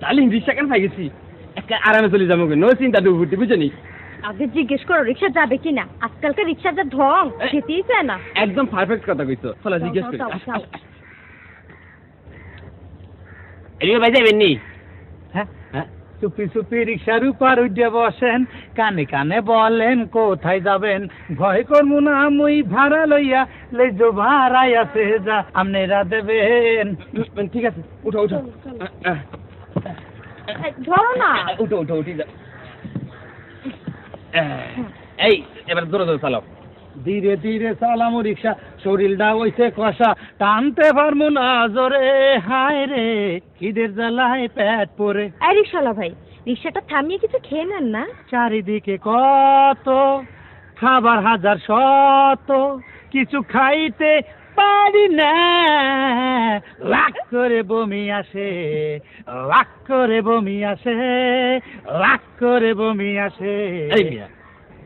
Darling রিক্সা কেন পাই গেছি একটা আরামে চলে যাবো নো চিন্তা ডুবুটি বুঝনি আগে জিজ্ঞেস করো রিক্সা যাবে কিনা, আজকালকার রিক্সা যা ঢং যেতেই চায় না। একদম পারফেক্ট কথা কইছো চলো জিজ্ঞেস করি এদিকে ভাই যাবেন নি? হ্যাঁ চুপি চুপি রিক্সার উপর উঠে বসেন, কানে কানে বলেন কোথায় যাবেন, ভয় করবো না মুই ভাড়া লইয়া লেজো ভাড়াই আছে যা আপনারা দেবেন। ঠিক আছে উঠো উঠো ধরো না। উঠো উঠো উঠি যা এই এবার জোরে জোরে চালাও। ধীরে ধীরে চালামো রিক্সা, শরীরটা হইছে কষা, টানতে পারবো না জোরে, হায় রে খিদের জ্বালায় পেট পরে। এই রিক্সাওয়ালা ভাই, রিক্সাটা থামিয়ে কিছু খেয়ে নেন না। চারিদিকে কত খাবার হাজার শত, কিছু খাইতে পারি না, লাখ করে বমি আসে, লাখ করে বমি আসে, লাখ করে বমি আসে।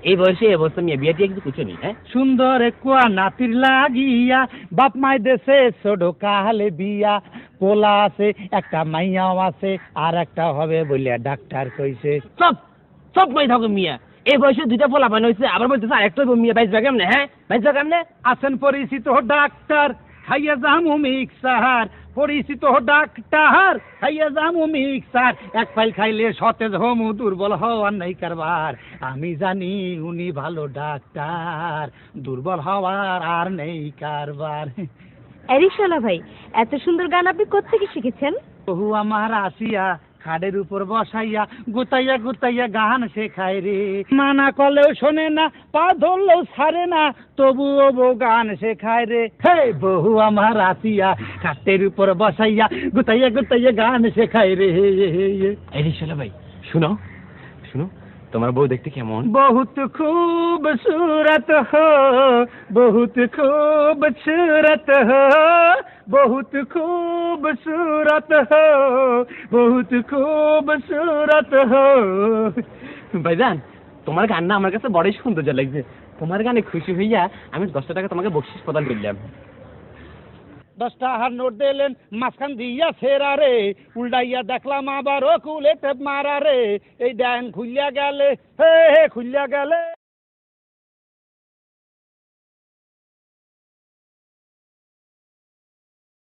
এই বয়সে এ অবস্থা মিয়া বিয়ে দিয়ে কিছু কিছু নেই। হ্যাঁ সুন্দর কুয়া নাতির লাগিয়া বাপ মাই দেশে ছোট কালে বিয়া, পোলা আছে একটা মাইয়াও আছে, আর একটা হবে বলিয়া ডাক্তার কইছে। সব সব কই থাকো মিয়া, এই বয়সে দুইটা পোলা বান হয়েছে আবার বলতেছে আরেকটা মিয়া বাইশ ভাগ কেমনে? হ্যাঁ বাইশ ভাগ কেমনে? আছেন পরিচিত ডাক্তার খাইয়া যামু মিক্সার, পরিচিত ডাক্তার খাইয়া যামু মিক্সার, এক ফাইল খাইলে সতেজ হমু, দুর্বল হওয়ার নাই কারবার, আমি জানি উনি ভালো ডাক্তার, দুর্বল হওয়ার আর নেই কারবার। এই রিক্সাওয়ালা ভাই, এত সুন্দর গান আপনি কোত্থেকে শিখেছেন? বহু আমার আসিয়া খাড়ের উপর বসাইয়া গুতাইয়া গুতাইয়া গান শেখায় রে, মানা করলেও শোনে না, পা ধরলেও ছাড়ে না, তবুও বউ গান শেখায় রে। হে বহু আমার আসিয়া খাটের উপর বসাইয়া গুতাইয়া গুতাইয়া গান শেখায় রে। এই রিক্সাওয়ালা ভাই শুনো শুনো, তোমার বউ দেখতে কেমন? বহুত খুবসুরত হো, বহুত খুবসুরত হো, বহুত খুবসুরত হো, বহুত খুবসুরত হো। ভাইজান তোমার গান না আমার কাছে বড়ই সুন্দর লাগছে, তোমার গানে খুশি হইয়া আমি 10 টাকা তোমাকে বকশিস প্রদান করলাম। 10 টাকার নোট দিলেন মাঝখান দিয়া ফেরা রে, উল্টাইয়া দেখলাম আবার ও কুলে টেপ মারা রে, এই ড্যাং খুলিয়া গেলে, হে খুলিয়া গেলে।